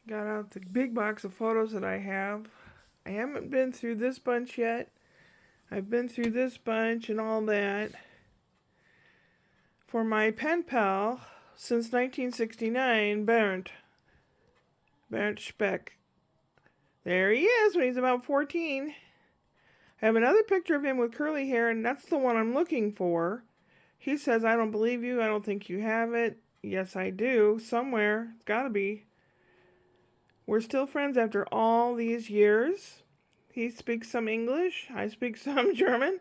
Got out the big box of photos that I have. I haven't been through this bunch yet. I've been through this bunch and all that. For my pen pal since 1969, Bernd Speck. There he is when he's about 14. I have another picture of him with curly hair, and that's the one I'm looking for. He says, I don't believe you. I don't think you have it. Yes, I do. Somewhere. It's gotta be. We're still friends after all these years. He speaks some English. I speak some German.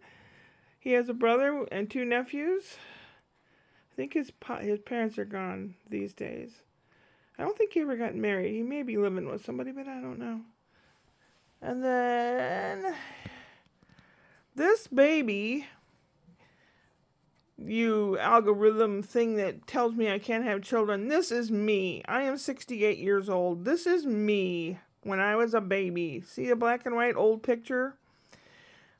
He has a brother and two nephews. I think his parents are gone these days. I don't think he ever got married. He may be living with somebody, but I don't know. And then this baby, you algorithm thing that tells me I can't have children, this is me. I am 68 years old. This is me when I was a baby. See the black and white old picture?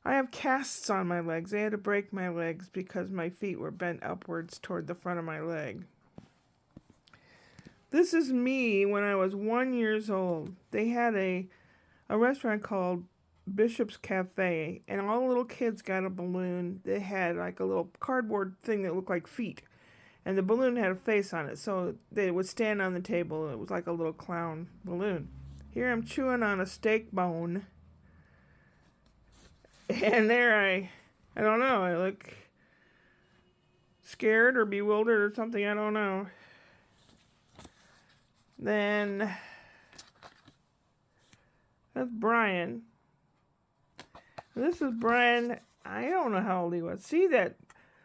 I have casts on my legs. They had to break my legs because my feet were bent upwards toward the front of my leg. This is me when I was 1 year old. They had a restaurant called Bishop's Cafe, and all the little kids got a balloon. They had like a little cardboard thing that looked like feet, and the balloon had a face on it, so they would stand on the table, and it was like a little clown balloon. Here I'm chewing on a steak bone, and there I don't know, I look scared or bewildered or something, I don't know. Then that's Brian. This is Brian. I don't know how old he was. See that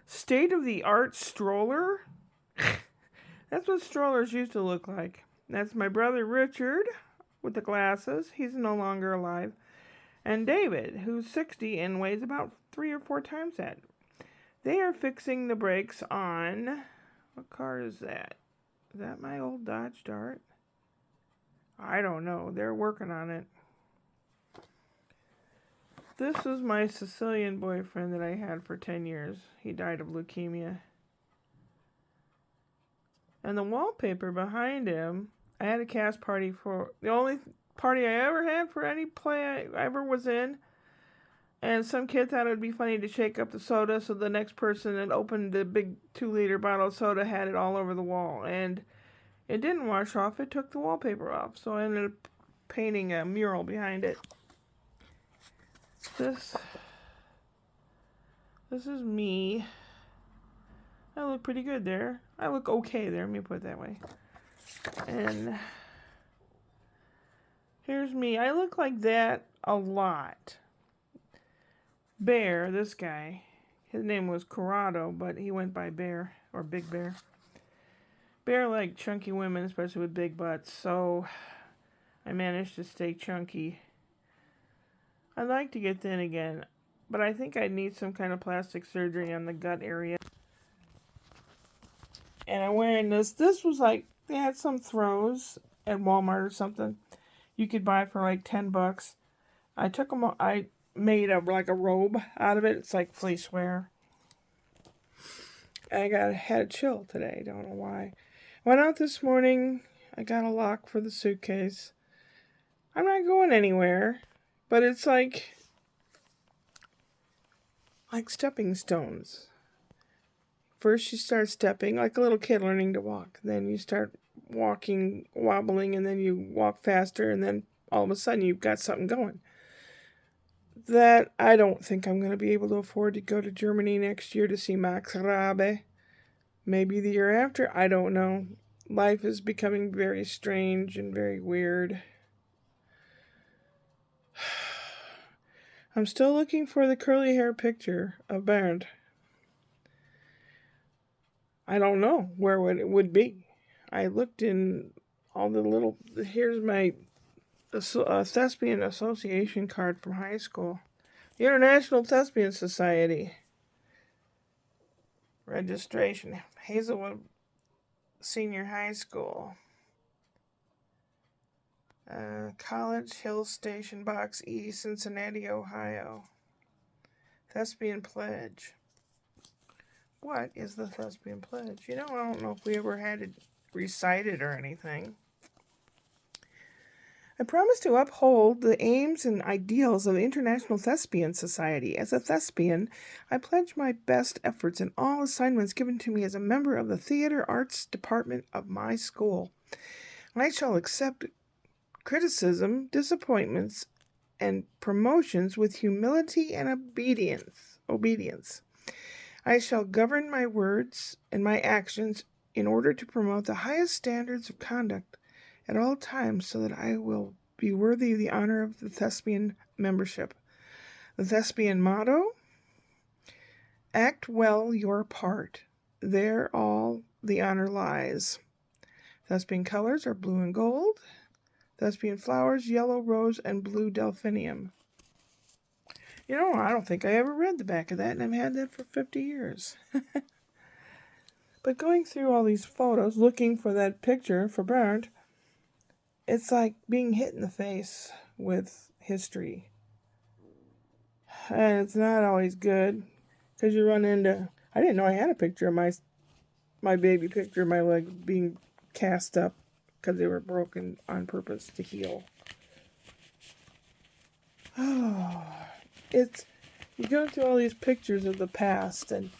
state-of-the-art stroller? That's what strollers used to look like. That's my brother Richard with the glasses. He's no longer alive. And David, who's 60 and weighs about 3 or 4 times that. They are fixing the brakes on... What car is that? Is that my old Dodge Dart? I don't know. They're working on it. This was my Sicilian boyfriend that I had for 10 years. He died of leukemia. And the wallpaper behind him, I had a cast party for... The only party I ever had for any play I ever was in. And some kid thought it would be funny to shake up the soda, so the next person that opened the big 2-liter bottle of soda had it all over the wall. And it didn't wash off. It took the wallpaper off. So I ended up painting a mural behind it. This is me. I look pretty good there. I look okay there, let me put it that way. And here's me. I look like that a lot. Bear, this guy. His name was Corrado, but he went by Bear, or Big Bear. Bear liked chunky women, especially with big butts, so I managed to stay chunky. I'd like to get thin again, but I think I'd need some kind of plastic surgery on the gut area. And I'm wearing this. This was like, they had some throws at Walmart or something. You could buy for like $10. I took them, I made like a robe out of it. It's like fleece wear. I had a chill today. Don't know why. Went out this morning. I got a lock for the suitcase. I'm not going anywhere. But it's like stepping stones. First you start stepping like a little kid learning to walk. Then you start walking, wobbling, and then you walk faster, and then all of a sudden you've got something going. That I don't think I'm going to be able to afford to go to Germany next year to see Max Rabe. Maybe the year after, I don't know. Life is becoming very strange and very weird. I'm still looking for the curly hair picture of Bernd. I don't know where it would be. I looked in all the little... Here's my Thespian Association card from high school. The International Thespian Society. Registration. Hazelwood Senior High School. College Hill Station, Box E, Cincinnati, Ohio. Thespian Pledge. What is the Thespian Pledge? I don't know if we ever had it recited or anything. I promise to uphold the aims and ideals of the International Thespian Society. As a thespian, I pledge my best efforts in all assignments given to me as a member of the theater arts department of my school. I shall accept criticism, disappointments, and promotions with humility and obedience. I shall govern my words and my actions in order to promote the highest standards of conduct at all times so that I will be worthy of the honor of the Thespian membership. The Thespian motto: act well your part. There all the honor lies. Thespian colors are blue and gold. Thespian flowers, yellow rose and blue delphinium. You know, I don't think I ever read the back of that, and I've had that for 50 years. But going through all these photos, looking for that picture for Bernd, it's like being hit in the face with history. And it's not always good, because you run into... I didn't know I had a picture of my baby picture of my leg being cast up because they were broken on purpose to heal. Oh, you go through all these pictures of the past, and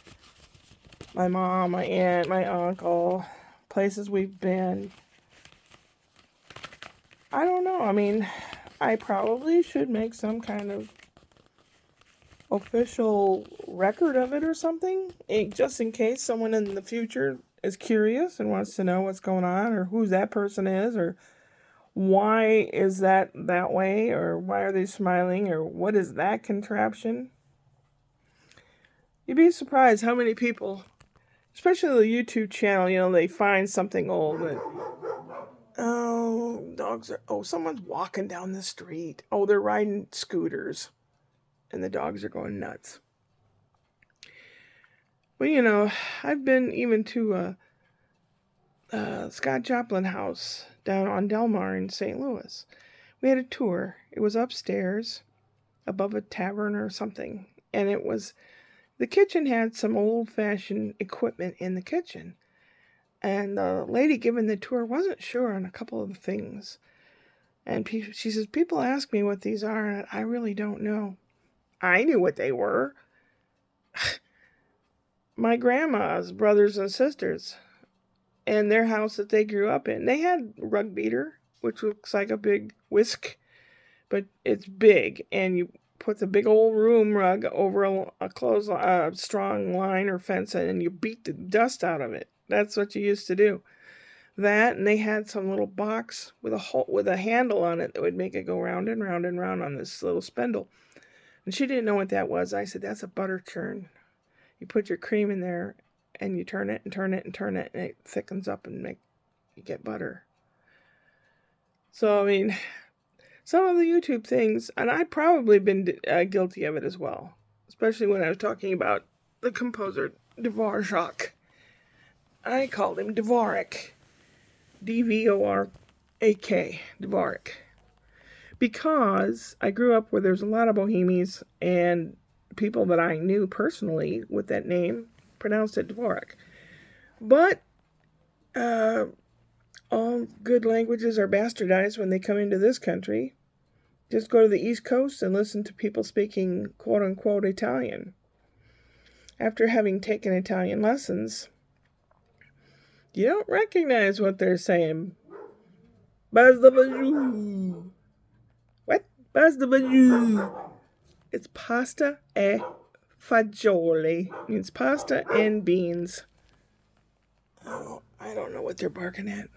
my mom, my aunt, my uncle, places we've been. I don't know. I mean, I probably should make some kind of official record of it or something, just in case someone in the future is curious and wants to know what's going on, or who that person is, or why is that way, or why are they smiling, or what is that contraption. You'd be surprised how many people, especially the YouTube channel, they find something old and, someone's walking down the street. Oh, they're riding scooters and the dogs are going nuts. But, I've been even to Scott Joplin House down on Del Mar in St. Louis. We had a tour. It was upstairs above a tavern or something, and the kitchen had some old-fashioned equipment in the kitchen. And the lady giving the tour wasn't sure on a couple of things. And she says, people ask me what these are, and I really don't know. I knew what they were. My grandma's brothers and sisters, and their house that they grew up in, they had a rug beater, which looks like a big whisk, but it's big, and you put the big old room rug over a strong line or fence, and you beat the dust out of it. That's what you used to do. That, and they had some little box with a handle on it that would make it go round and round and round on this little spindle. And she didn't know what that was. I said, that's a butter churn. You put your cream in there, and you turn it and turn it and turn it, and it thickens up and you get butter. So, I mean, some of the YouTube things, and I've probably been guilty of it as well, especially when I was talking about the composer Dvorak. I called him Dvorak. D-V-O-R-A-K, Dvorak. Because I grew up where there's a lot of Bohemies, and people that I knew personally with that name pronounced it Dvorak. But all good languages are bastardized when they come into this country. Just go to the East Coast and listen to people speaking quote-unquote Italian. After having taken Italian lessons, you don't recognize what they're saying. Basta fagioli. What? Basta fagioli. It's pasta e fagioli. It means pasta and beans. Oh, I don't know what they're barking at.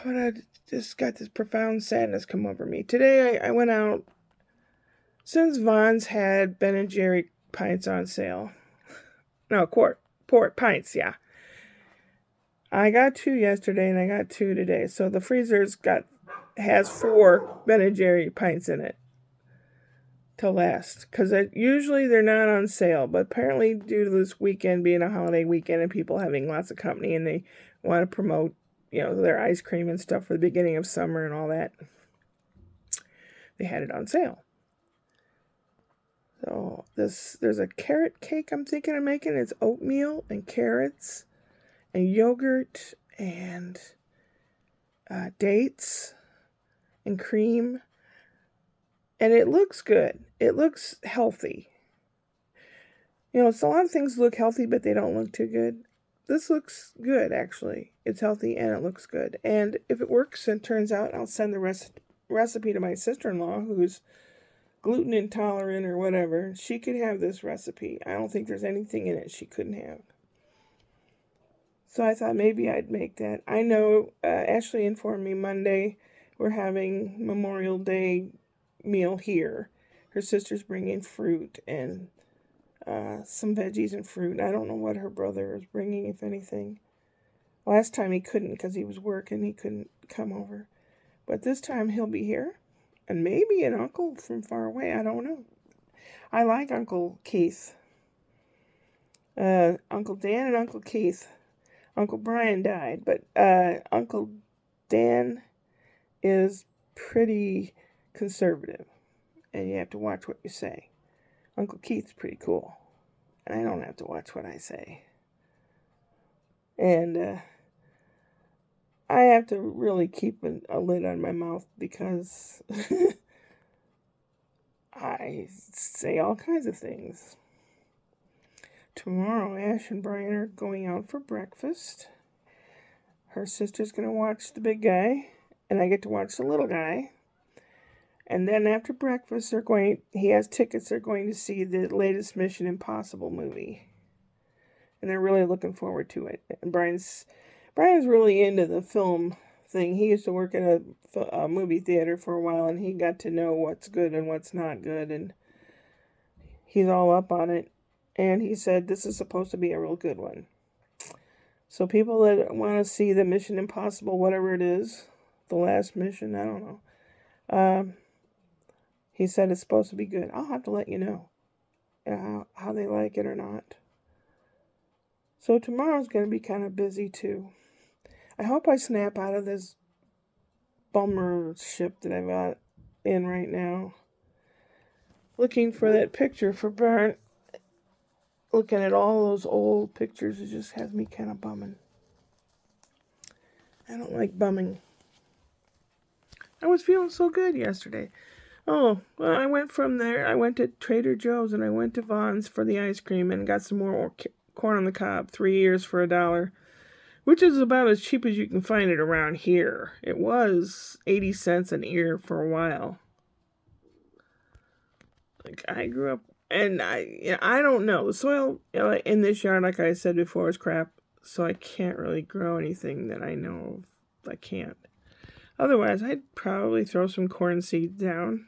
But I just got this profound sadness come over me. Today I went out. Since Vons had Ben & Jerry pints on sale. No, quart pints, yeah. I got 2 yesterday and I got 2 today. So the freezer's has 4 Ben & Jerry pints in it to last. Because usually they're not on sale. But apparently due to this weekend being a holiday weekend and people having lots of company and they want to promote, their ice cream and stuff for the beginning of summer and all that, they had it on sale. So there's a carrot cake I'm thinking of making. It's oatmeal and carrots and yogurt and dates and cream. And it looks good. It looks healthy. You know, it's a lot of things look healthy, but they don't look too good. This looks good, actually. It's healthy and it looks good. And if it works and turns out, I'll send the recipe to my sister-in-law, who's gluten intolerant or whatever. She could have this recipe. I don't think there's anything in it she couldn't have. So I thought maybe I'd make that. I know Ashley informed me Monday we're having Memorial Day meal here. Her sister's bringing fruit and some veggies and fruit. I don't know what her brother is bringing, if anything. Last time he couldn't because he was working. He couldn't come over. But this time he'll be here. And maybe an uncle from far away. I don't know. I like Uncle Keith. Uncle Dan and Uncle Keith. Uncle Brian died, but Uncle Dan is pretty conservative, and you have to watch what you say. Uncle Keith's pretty cool, and I don't have to watch what I say. And I have to really keep a lid on my mouth because I say all kinds of things. Tomorrow, Ash and Brian are going out for breakfast. Her sister's going to watch the big guy, and I get to watch the little guy. And then after breakfast, he has tickets, they're going to see the latest Mission Impossible movie. And they're really looking forward to it. And Brian's really into the film thing. He used to work at a movie theater for a while, and he got to know what's good and what's not good, and he's all up on it. And he said this is supposed to be a real good one. So people that want to see the Mission Impossible, whatever it is, the last mission, I don't know. He said it's supposed to be good. I'll have to let you know how they like it or not. So tomorrow's going to be kind of busy too. I hope I snap out of this bummer ship that I'm in right now. Looking for that picture for Bart. Looking at all those old pictures, it just has me kind of bumming. I don't like bumming. I was feeling so good yesterday. Oh, well, I went from there. I went to Trader Joe's and I went to Vons for the ice cream and got some more corn on the cob, 3 years for $1, which is about as cheap as you can find it around here. It was 80 cents an ear for a while. Like, I grew up. And I don't know. The soil in this yard, like I said before, is crap. So I can't really grow anything that I know of. I can't. Otherwise, I'd probably throw some corn seeds down.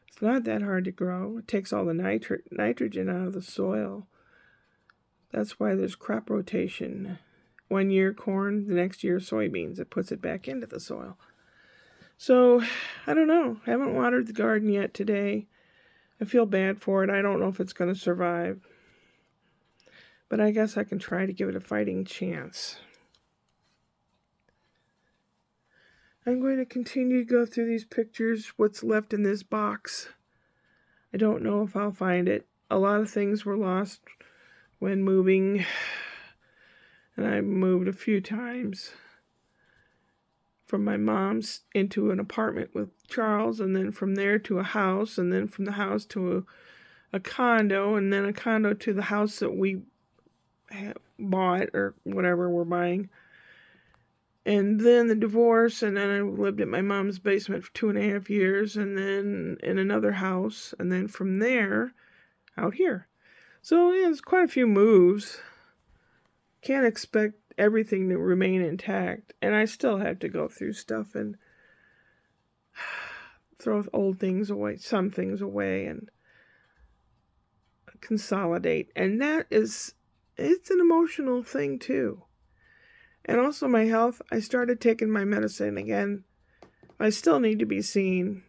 It's not that hard to grow. It takes all the nitrogen out of the soil. That's why there's crop rotation. 1 year corn, the next year soybeans. It puts it back into the soil. So, I don't know. I haven't watered the garden yet today. I feel bad for it. I don't know if it's going to survive. But I guess I can try to give it a fighting chance. I'm going to continue to go through these pictures, what's left in this box. I don't know if I'll find it. A lot of things were lost when moving. And I moved a few times. From my mom's into an apartment with Charles, and then from there to a house, and then from the house to a condo, and then a condo to the house that we bought or whatever we're buying. And then the divorce, and then I lived at my mom's basement for 2.5 years, and then in another house, and then from there out here. So yeah, it's quite a few moves. Can't expect everything to remain intact, and I still have to go through stuff and throw old things away, some things away, and consolidate. And it's an emotional thing too. And also my health, I started taking my medicine again. I still need to be seen,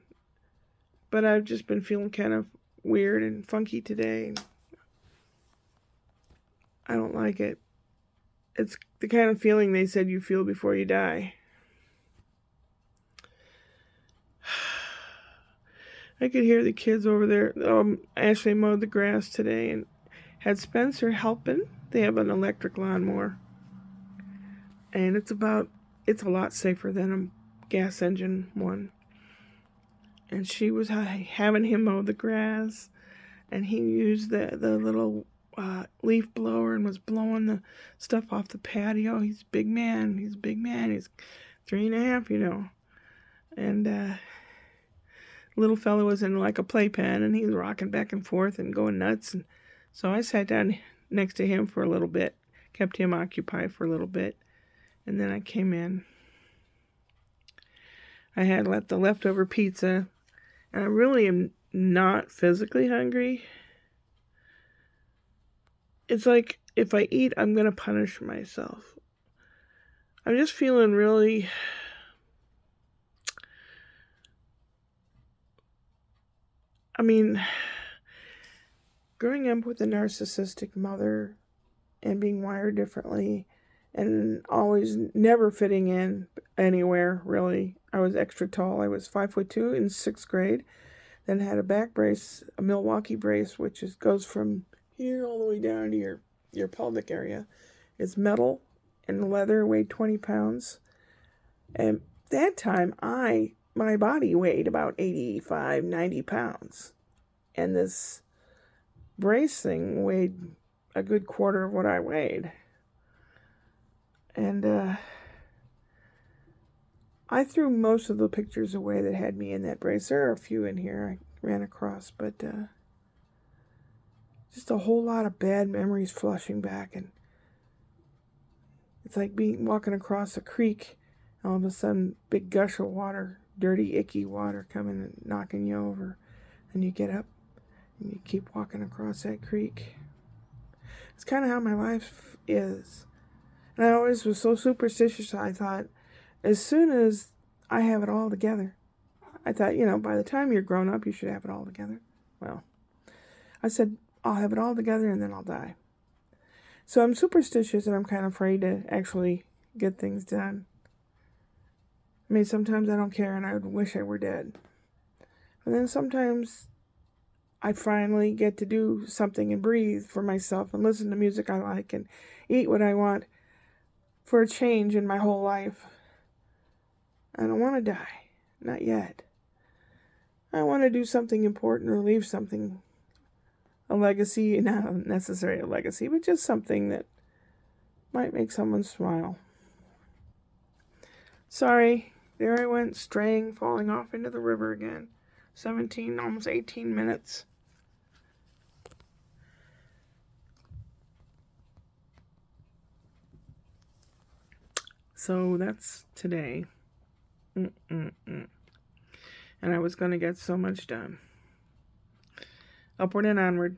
but I've just been feeling kind of weird and funky today. I don't like it. It's the kind of feeling they said you feel before you die. I could hear the kids over there. Ashley mowed the grass today and had Spencer helping. They have an electric lawnmower. And it's about it's a lot safer than a gas engine one. And she was having him mow the grass, and he used the little leaf blower and was blowing the stuff off the patio. He's a big man. He's 3.5, And little fella was in like a playpen, and he was rocking back and forth and going nuts. And so I sat down next to him for a little bit, kept him occupied for a little bit, and then I came in. I had the leftover pizza, and I really am not physically hungry. It's like if I eat, I'm going to punish myself. I'm just feeling really... I mean, growing up with a narcissistic mother and being wired differently and always never fitting in anywhere, really. I was extra tall. I was 5'2" in 6th grade. Then had a back brace, a Milwaukee brace, which goes from here all the way down to your pelvic area. It's metal and leather, weighed 20 pounds. And that time, my body weighed about 85, 90 pounds. And this brace thing weighed a good quarter of what I weighed. And I threw most of the pictures away that had me in that brace. There are a few in here I ran across, but just a whole lot of bad memories flushing back. And it's like walking across a creek, and all of a sudden, big gush of water, dirty, icky water coming and knocking you over. And you get up and you keep walking across that creek. It's kind of how my life is. And I always was so superstitious, I thought, as soon as I have it all together, I thought, by the time you're grown up, you should have it all together. Well, I said, I'll have it all together and then I'll die. So I'm superstitious and I'm kind of afraid to actually get things done. I mean, sometimes I don't care and I would wish I were dead. And then sometimes I finally get to do something and breathe for myself and listen to music I like and eat what I want for a change in my whole life. I don't want to die. Not yet. I want to do something important or leave something, a legacy, not necessarily a legacy, but just something that might make someone smile. Sorry, there I went, straying, falling off into the river again. 17, almost 18 minutes. So that's today. And I was going to get so much done. Upward and onward.